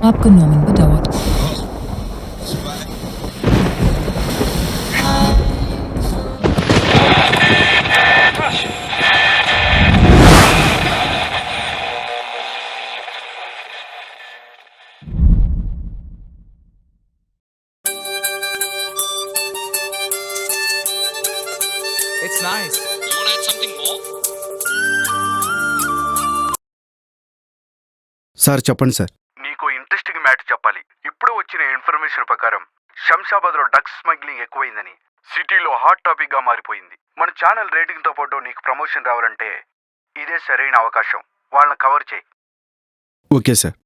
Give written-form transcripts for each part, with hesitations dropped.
abgenommen bedauert. It's nice. You want to add something more? Sir చెప్పండి sir. నీకు interesting matter చెప్పాలి. ఇప్పుడు వచ్చిన ఇన్ఫర్మేషన్ ప్రకారం శంషాబాద్లో డ్రగ్స్ స్మగ్లింగ్ ఎక్కువైందని సిటీలో హాట్ టాపిక్ గా మారిపోయింది. మన ఛానల్ రేటింగ్ తో పాటు నీకు ప్రమోషన్ రావాలంటే ఇదే సరైన అవకాశం. వాళ్ళని కవర్ చేయి. Okay sir.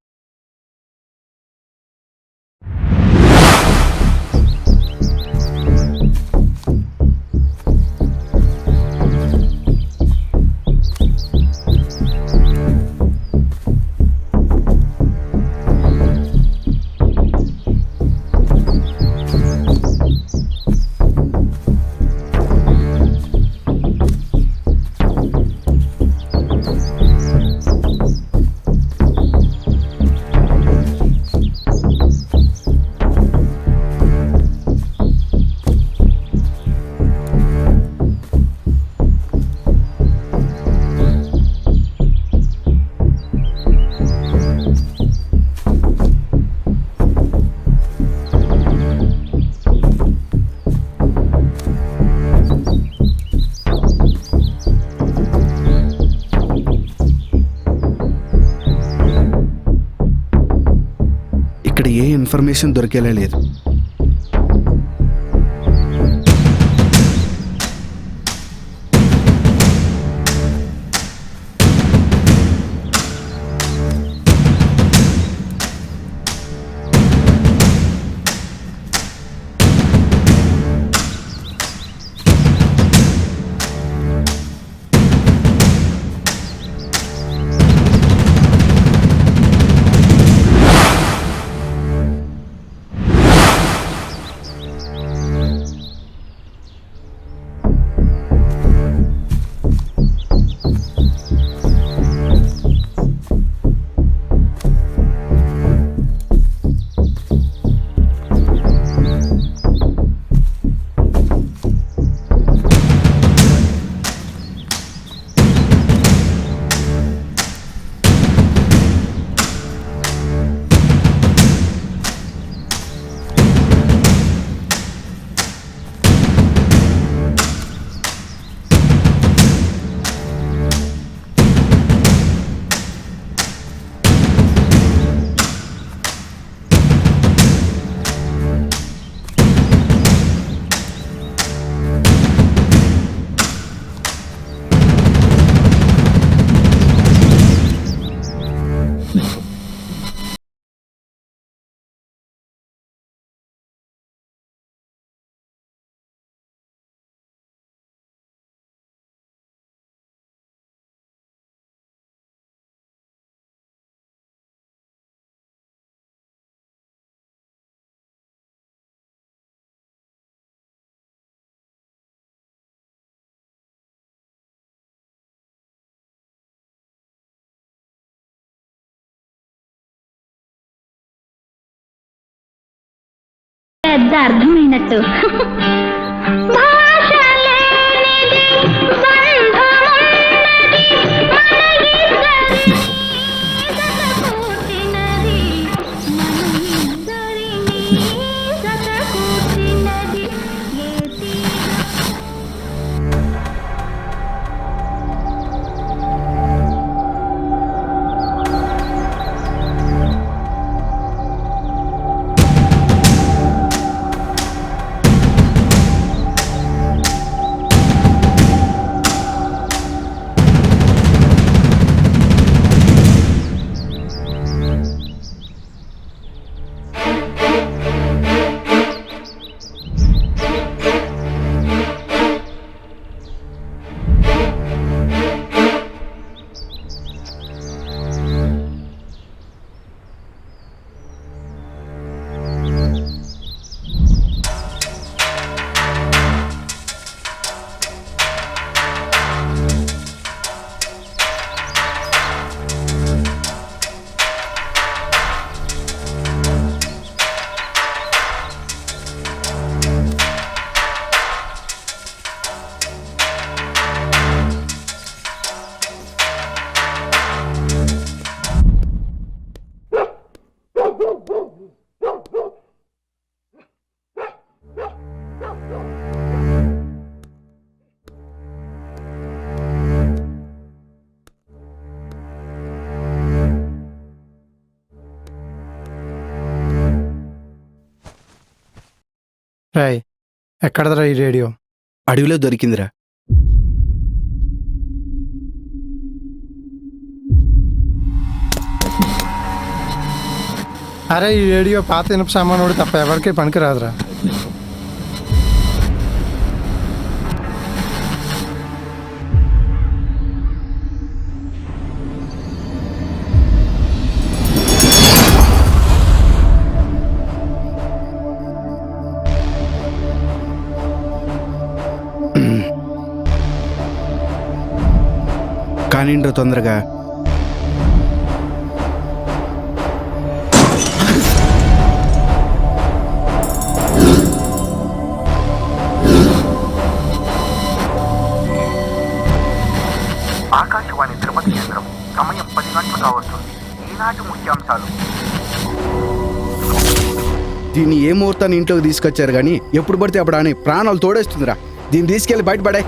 ఇక్కడ ఏ ఇన్ఫర్మేషన్ దొరికేలా లేదు. పెద్ద అర్థమైనట్టు రాయ్ ఎక్కడదరా ఈ రేడియో? అడవిలో దొరికిందిరా. అరే ఈ రేడియో పాత ఇనుప సామానుడు తప్ప ఎవరికి పనికి రాదురా. కానిండ్రా తొందరగా. ఆకాశవాణి తిరుపతి కేంద్రం సమయం 10 గంటలు కావస్తుంది. ఈనాటి ముఖ్యాంశాలు. దీన్ని ఏ ముహూర్తాన్ని ఇంట్లోకి తీసుకొచ్చారు కానీ ఎప్పుడు పడితే అప్పుడు అని ప్రాణాలు తోడేస్తుందిరా. దీన్ని తీసుకెళ్ళి బయటపడే.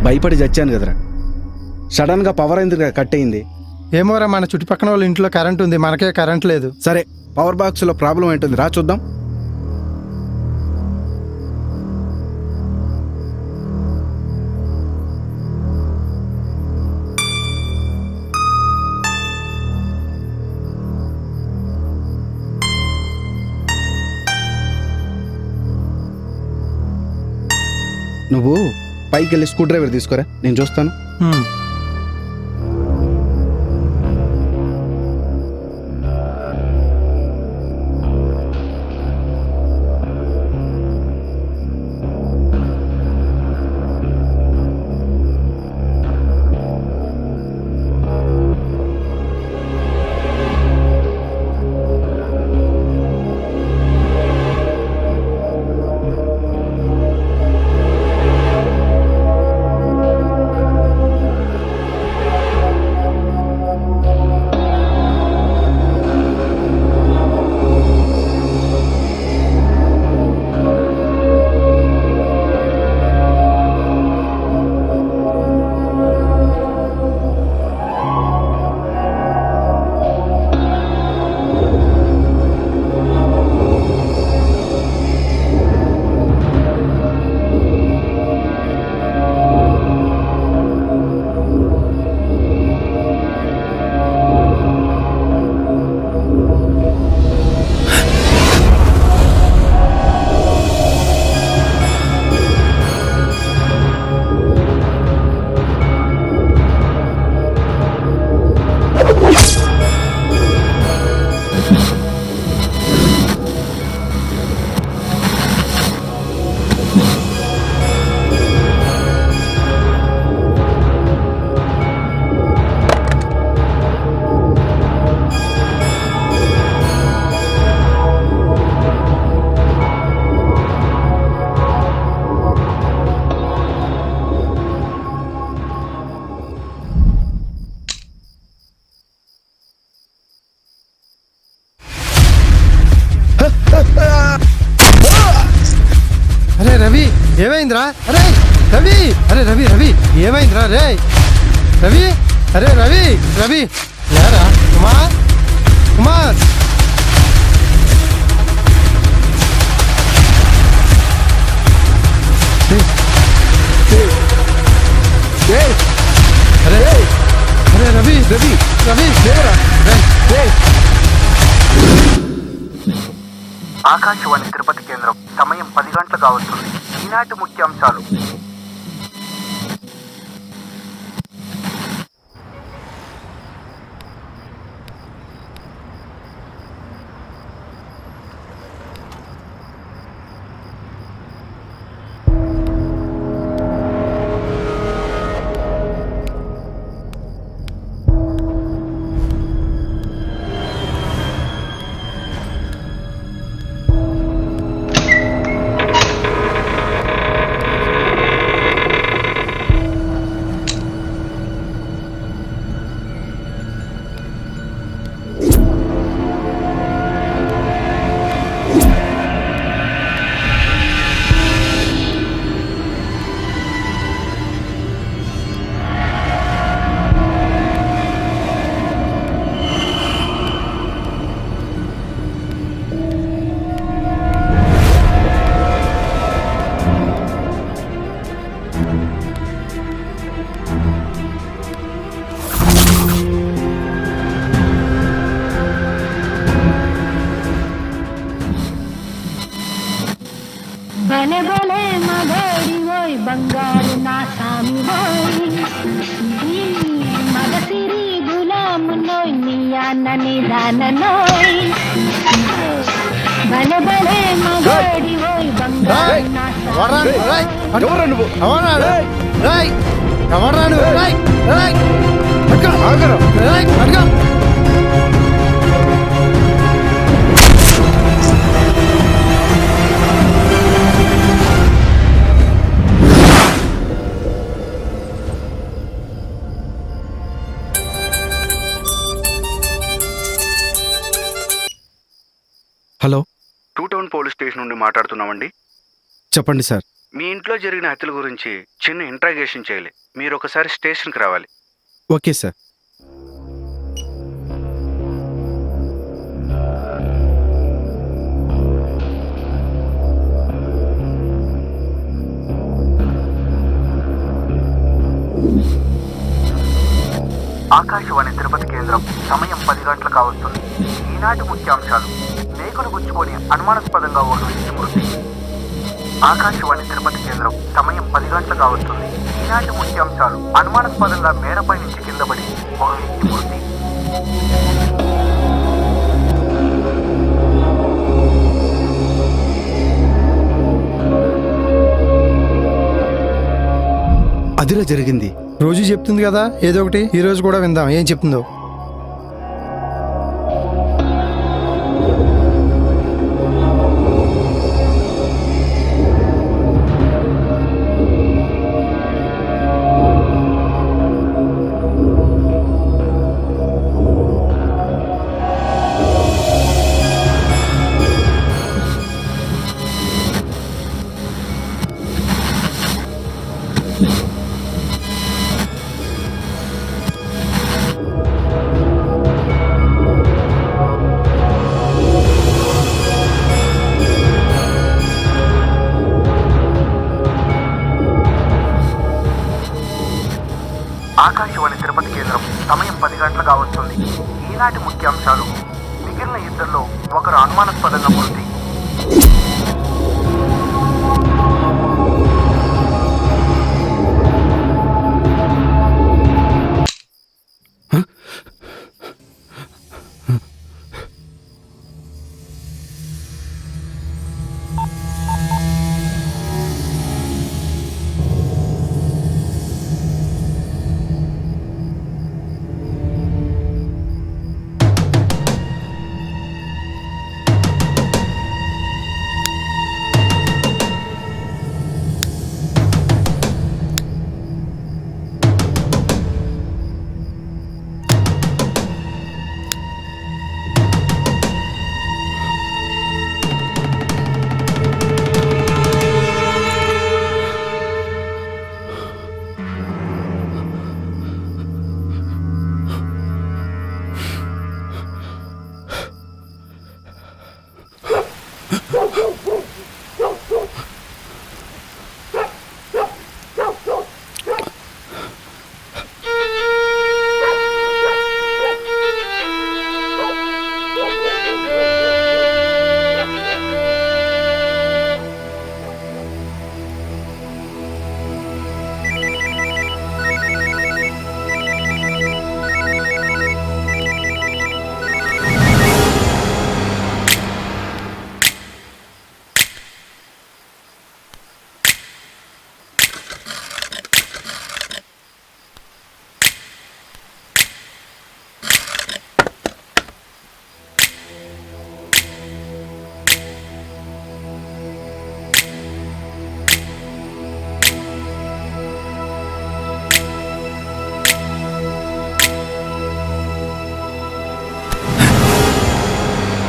భయపడి చచ్చాను కదరా. సడన్గా పవర్ ఎందుకు కట్ అయింది? ఏమోరా, మన చుట్టుపక్కల వాళ్ళ ఇంట్లో కరెంట్ ఉంది, మనకే కరెంట్ లేదు. సరే, పవర్ బాక్స్లో ప్రాబ్లం ఏంటుంది రా చూద్దాం. నువ్వు పైకి వెళ్ళి స్క్రూ డ్రైవర్ తీసుకోరా, నేను చూస్తాను. ఏమైందిరా? అరే రవి, అరే రవి రవి ఏమైందిరా? రే రవి, అరే రవి రవి లేరా? కుమార్ కుమార్ అరే అరే రవి రవి రవి లేరా? ఆకాశవాణి తిరుపతి కేంద్రం సమయం 10 గంటలు కావస్తుంది. ఈనాటి ముఖ్యాంశాలు. బలే బలే మగడి ఓయ్ బంగారు నా సామి ఓయ్ ఈ మగసిరి గులాము నోయ్ నియానని దాననోయ్ బలే బలే మగడి ఓయ్ బంగారు నా సామి ఎవరా నువ్వు? ఆగరా. హలో, 2 టౌన్ పోలీస్ స్టేషన్ నుండి మాట్లాడుతున్నామండి. చెప్పండి సార్. మీ ఇంట్లో జరిగిన హత్యల గురించి చిన్న ఇంట్రాగేషన్ చేయాలి. మీరు ఒకసారి స్టేషన్కి రావాలి. Okay sir. ఆకాశవాణి తిరుపతి కేంద్రం సమయం 10 గంటలు కావస్తుంది. ఈనాటి ముఖ్యాంశాలు. మేకులు గుచ్చుకొని అనుమానాస్పదంగా ఒక వ్యక్తి మృతి. ఆకాశవాణి తిరుపతి కేంద్రం సమయం 10 గంటలు కావస్తుంది. ఈనాటి ముఖ్యాంశాలు. అనుమానాస్పదంగా మేడపై నుంచి కింద పడి ఒక వ్యక్తి మృతి. అదిలా జరిగింది. రోజు చెప్తుంది కదా ఏదో ఒకటి, ఈ రోజు కూడా విందాం ఏం చెప్తుందో. ఆకాశవాణి తిరుపతి కేంద్రం సమయం 10 గంటలు కావస్తుంది. ఈనాటి ముఖ్యాంశాలు. మిగిలిన ఇద్దరిలో ఒకరు అనుమానాస్పదంగా మృతి.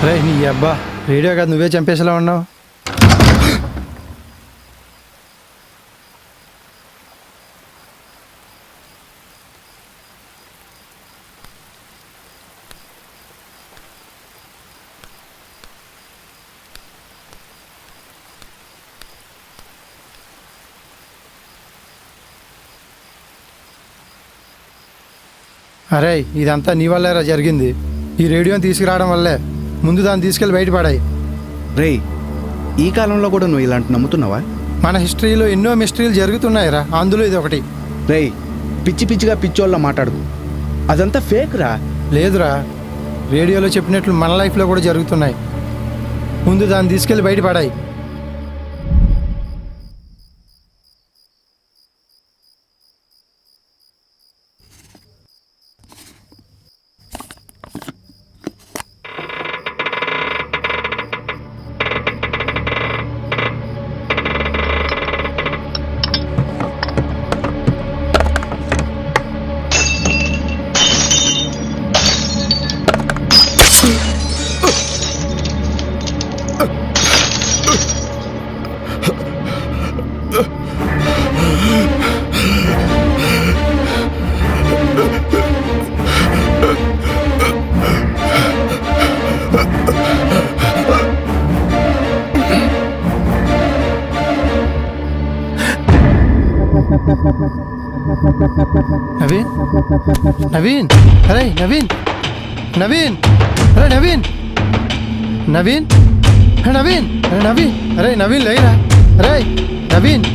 రే నీ అబ్బా రేడియో కాదు నువ్వే చంపేసేలా ఉన్నావు. అరే ఇదంతా నీ వల్లేరా జరిగింది. ఈ రేడియోని తీసుకురావడం వల్లే. ముందు దాన్ని తీసుకెళ్ళి బయటపడాయి. రేయ్ ఈ కాలంలో కూడా నువ్వు ఇలాంటి నమ్ముతున్నావా? మన హిస్టరీలో ఎన్నో మిస్టరీలు జరుగుతున్నాయిరా, అందులో ఇది ఒకటి. రేయ్ పిచ్చి పిచ్చిగా పిచ్చోళ్ళ మాట్లాడుకు, అదంతా ఫేక్ రా. లేదురా, రేడియోలో చెప్పినట్లు మన లైఫ్లో కూడా జరుగుతున్నాయి. ముందు దాన్ని తీసుకెళ్ళి బయటపడాయి. నవీన్ నవీన్ అరే నవీన్ నవీన్ అరే నవీన్ నవీన్ నవీన్ అరే నవీన్ అరే నవీన్ లేరా అరే నవీన్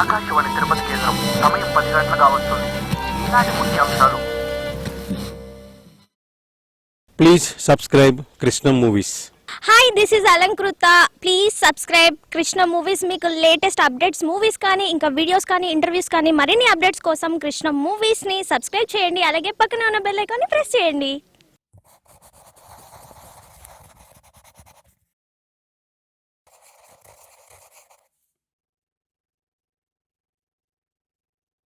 ఆకాశవాణి తిరుపతి కేంద్రం సమయం 10 గంటలుగా వస్తుంది. ఈనాటి ముఖ్యాంశాలు. Please subscribe Krishna Movies. Hi this is Alankrita. Please subscribe Krishna movies. మీకు లేటెస్ట్ అప్డేట్స్ మూవీస్ కానీ ఇంకా వీడియోస్ కానీ ఇంటర్వ్యూస్ కానీ మరిన్ని అప్డేట్స్ కోసం కృష్ణ మూవీస్ని సబ్స్క్రైబ్ చేయండి. అలాగే పక్కన ఉన్న బెల్ ఐకాన్ని ప్రెస్ చేయండి.